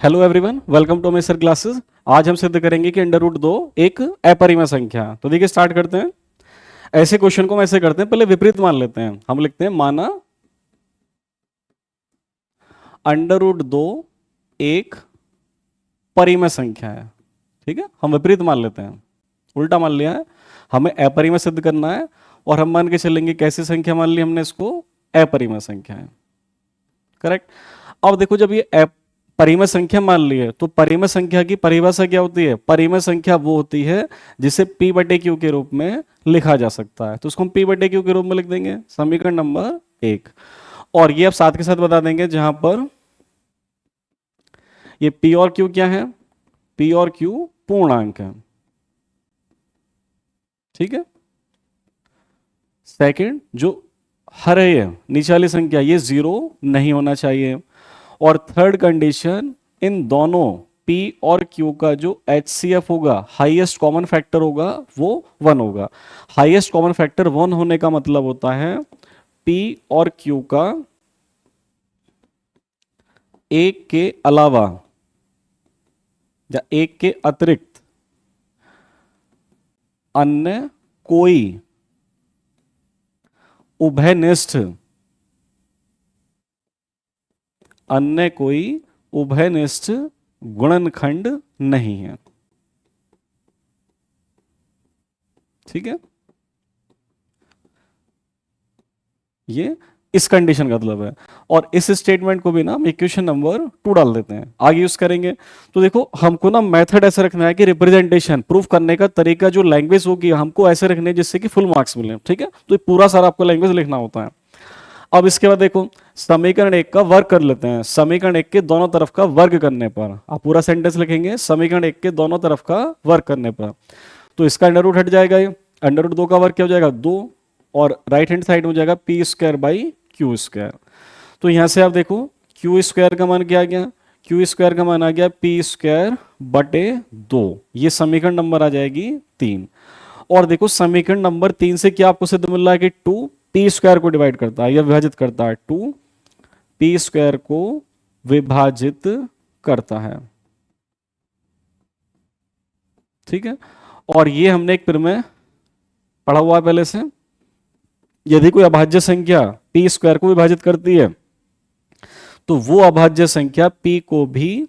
Hello everyone, welcome to Messer classes. आज हम सिद्ध करेंगे कि अंडर रूट 2 एक अपरिमेय संख्या है। तो देखिए स्टार्ट करते हैं। ऐसे क्वेश्चन को हम ऐसे करते हैं, पहले विपरीत मान लेते हैं। हम लिखते हैं माना अंडर रूट 2 एक परिमेय संख्या है। ठीक है, हम विपरीत मान लेते हैं, उल्टा मान लिया है। हमें अपरिमेय सिद्ध करना है और हम मान के चलेंगे कैसी संख्या मान ली हमने, इसको अपरिमेय संख्या है। करेक्ट। अब देखो, जब ये परिमेय संख्या मान ली है तो परिमेय संख्या की परिभाषा क्या होती है? परिमेय संख्या वो होती है जिसे p बटे क्यू के रूप में लिखा जा सकता है। तो उसको हम p बटे क्यू के रूप में लिख देंगे, समीकरण नंबर 1। और ये अब साथ के साथ बता देंगे जहां पर ये p और q क्या है, p और q पूर्णांक है। ठीक है। सेकंड, जो हर है नीचे वाली संख्या, ये जीरो नहीं होना चाहिए। और थर्ड कंडीशन, इन दोनों P और Q का जो HCF होगा, हाईएस्ट कॉमन फैक्टर होगा, वो 1 होगा। हाईएस्ट कॉमन फैक्टर 1 होने का मतलब होता है P और Q का एक के अलावा या एक के अतिरिक्त अन्य कोई उभयनिष्ठ गुणनखंड नहीं है। ठीक है, ये इस कंडीशन का मतलब है। और इस स्टेटमेंट को भी ना हम इक्वेशन नंबर 2 डाल देते हैं, आगे यूज करेंगे। तो देखो, हमको ना मेथड ऐसे रखना है कि रिप्रेजेंटेशन प्रूफ करने का तरीका, जो लैंग्वेज होगी हमको ऐसे रखने जिससे कि फुल मार्क्स मिले। ठीक है, तो ये पूरा सारा आपको लैंग्वेज लिखना होता है। अब इसके बाद देखो, समीकरण 1 का वर्ग कर लेते हैं। समीकरण 1 के दोनों तरफ का वर्ग करने पर आप पूरा सेंटेंस लिखेंगे, समीकरण 1 के दोनों तरफ का वर्ग करने पर। तो इसका अंडर रूट हट जाएगा, ये अंडर रूट 2 का वर्ग क्या हो जाएगा, 2। और राइट हैंड साइड हो जाएगा P square by Q square. तो यहां से आप देखो, क्यू स्क्वायर का मान क्या आ गया, क्यू स्क्वायर का मान आ गया पी स्क्वायर बटे 2। ये समीकरण नंबर आ जाएगी 3। और देखो, समीकरण नंबर 3 से क्या आपको सिद्ध मिल रहा है कि 2 पी स्क्वायर को डिवाइड करता है या विभाजित करता है, 2 पी स्क्वायर को विभाजित करता है। ठीक है, और ये हमने एक प्रमेय पढ़ा हुआ है पहले से। यदि कोई अभाज्य संख्या पी स्क्वायर को विभाजित करती है तो वो अभाज्य संख्या p को भी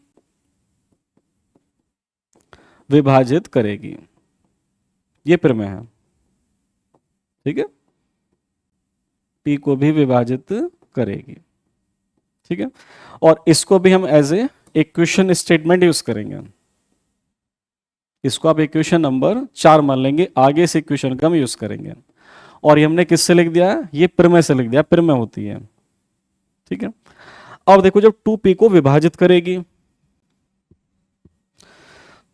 विभाजित करेगी। ये प्रमेय है। ठीक है, p को भी विभाजित करेगी। ठीक है, और इसको भी हम as a equation statement use करेंगे। इसको आप इक्वेशन नंबर 4 मान लेंगे, आगे इस इक्वेशन का हम यूज करेंगे। और ये हमने किससे लिख दिया, ये प्रमेय से लिख दिया, प्रमेय होती है। ठीक है, अब देखो, जब 2p को विभाजित करेगी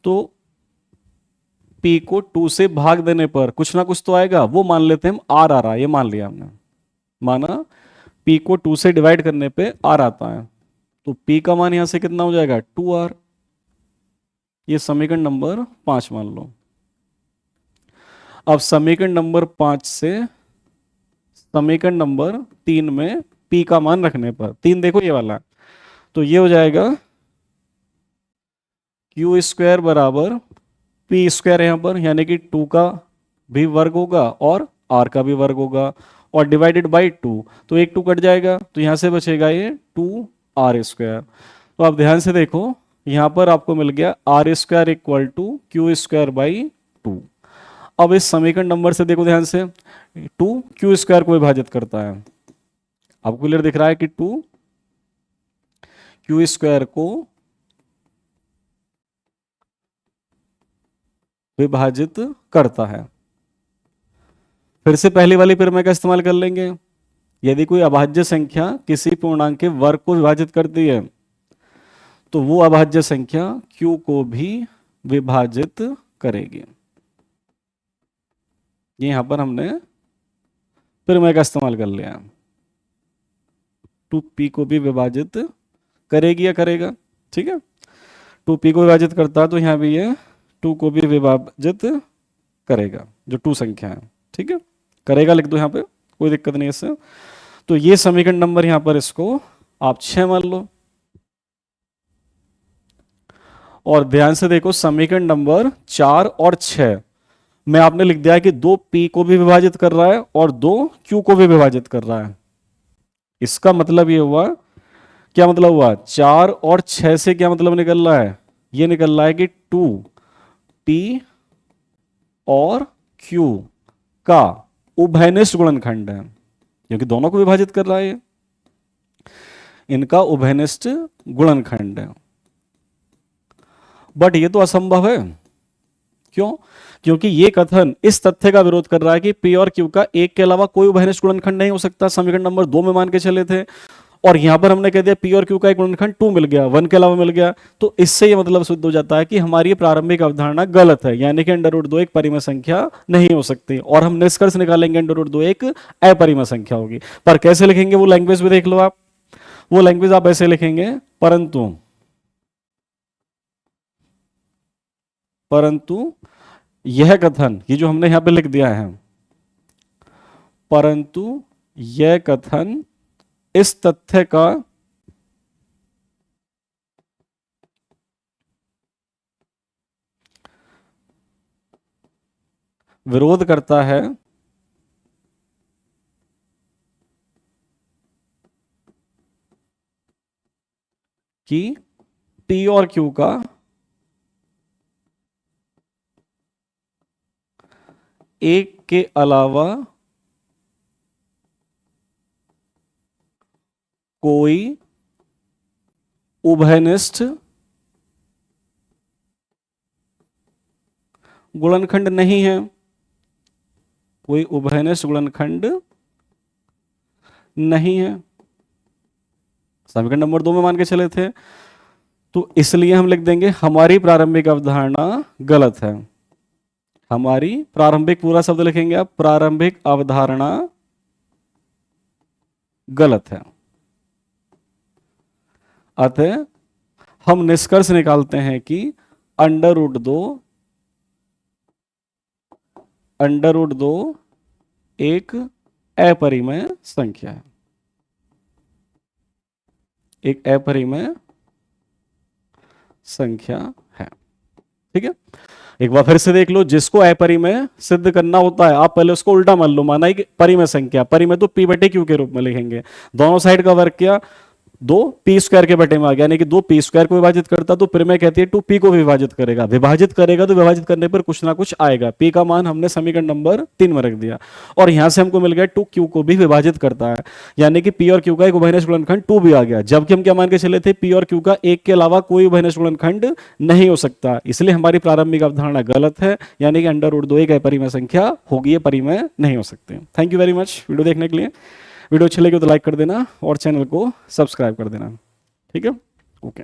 तो p को 2 से भाग देने पर कुछ ना कुछ तो आएगा, वो मान लेते हैं हम r आ रहा है। ये मान लिया हमने, माना p को 2 से डिवाइड करने पे r आता है, तो p का मान यहां से कितना हो जाएगा, 2r। ये समीकरण नंबर 5 मान लो। अब समीकरण नंबर 5 से समीकरण नंबर 3 में p का मान रखने पर, 3 देखो ये वाला, तो ये हो जाएगा क्यू स्क्वायर बराबर पी स्क्वायर, यहां पर यानी कि 2 का भी वर्ग होगा और r का भी वर्ग होगा, और डिवाइडेड बाई 2, तो एक 2 कट जाएगा, तो यहां से बचेगा ये 2r स्क्वायर। तो आप ध्यान से देखो, यहां पर आपको मिल गया r square equal to Q square by 2। अब इस समीकरण नंबर से देखो ध्यान से, 2 क्यू स्क्वायर को विभाजित करता है। आपको क्लियर दिख रहा है कि 2 क्यू स्क्वायर को विभाजित करता है। फिर से पहली वाली प्रमेय का इस्तेमाल कर लेंगे। यदि कोई अभाज्य संख्या किसी पूर्णांक के वर्ग को विभाजित करती है तो वो अभाज्य संख्या q को भी विभाजित करेगी। ये यहां पर हमने प्रमेय का इस्तेमाल कर लिया। 2p को भी विभाजित करेगी या करेगा। ठीक है, 2p को विभाजित करता है तो यहां भी ये 2 को भी विभाजित करेगा, जो 2 संख्या है। ठीक है, करेगा लिख दो यहां पे, कोई दिक्कत नहीं है इससे। तो ये समीकरण नंबर यहां पर इसको आप 6 मान लो। और ध्यान से देखो समीकरण नंबर 4 और 6 में आपने लिख दिया है कि 2 P को भी विभाजित कर रहा है और 2 Q को भी विभाजित कर रहा है। इसका मतलब ये हुआ, क्या मतलब हुआ, 4 और 6 से क्या मतलब निकल रहा है, ये निकल रहा है कि 2P और Q का उभयनिष्ठ गुणनखंड है, क्योंकि दोनों को विभाजित कर रहा है ये, इनका उभयनिष्ठ गुणनखंड है। बट ये तो असंभव है। क्यों? क्योंकि ये कथन इस तथ्य का विरोध कर रहा है कि P और Q का एक के अलावा कोई उभयनिष्ठ गुणनखंड नहीं हो सकता। समीकरण नंबर 2 में मान के चले थे और यहां पर हमने कह दिया P और Q का एक गुणनखंड 2 मिल गया, 1 के अलावा मिल गया, तो इससे ये मतलब सिद्ध हो जाता है कि हमारी ये प्रारंभिक अवधारणा गलत है, यानी कि √2 एक परिमेय संख्या नहीं हो सकती। और हम निष्कर्ष निकालेंगे √2 एक अपरिमेय संख्या होगी। पर कैसे लिखेंगे वो लैंग्वेज भी देख लो आप। वो लैंग्वेज आप ऐसे लिखेंगे, परंतु यह कथन, ये जो हमने यहां पे लिख दिया है, परंतु यह कथन इस तथ्य का विरोध करता है कि P और Q का एक के अलावा कोई उभयनिष्ठ गुणनखंड नहीं है, कोई उभयनिष्ठ गुणनखंड नहीं है। समीकरण नंबर 2 में मान के चले थे, तो इसलिए हम लिख देंगे हमारी प्रारंभिक अवधारणा गलत है। हमारी प्रारंभिक, पूरा शब्द लिखेंगे आप, प्रारंभिक अवधारणा गलत है। अतः हम निष्कर्ष निकालते हैं कि √2 एक अपरिमेय संख्या है, एक अपरिमेय संख्या है। ठीक है, एक बार फिर से देख लो, जिसको अपरिमेय सिद्ध करना होता है आप पहले उसको उल्टा मान लो, माना कि परिमेय संख्या, परिमेय तो P/Q के रूप में लिखेंगे, दोनों साइड का वर्ग किया, 2p² के बटे में आ गया, यानी कि 2p² को विभाजित करता तो परिमेय कहती है 2p को विभाजित करेगा, विभाजित करेगा तो विभाजित करने पर कुछ ना कुछ आएगा। p का मान हमने समीकरण नंबर 3 में रख दिया और यहां से हमको मिल गया 2q को भी विभाजित करता है, यानी कि p और q का एक उभयनिष्ठ गुणनखंड 2 भी आ गया। जबकि हम क्या मान के चले थे, p और q का एक के अलावा कोई उभयनिष्ठ गुणनखंड नहीं हो सकता, इसलिए हमारी प्रारंभिक अवधारणा गलत है, यानी कि √2 एक अपरिमेय संख्या होगी, परिमेय नहीं हो सकते। Thank you very much video देखने के लिए। वीडियो अच्छी लगी तो लाइक कर देना और चैनल को सब्सक्राइब कर देना। ठीक है, ओके।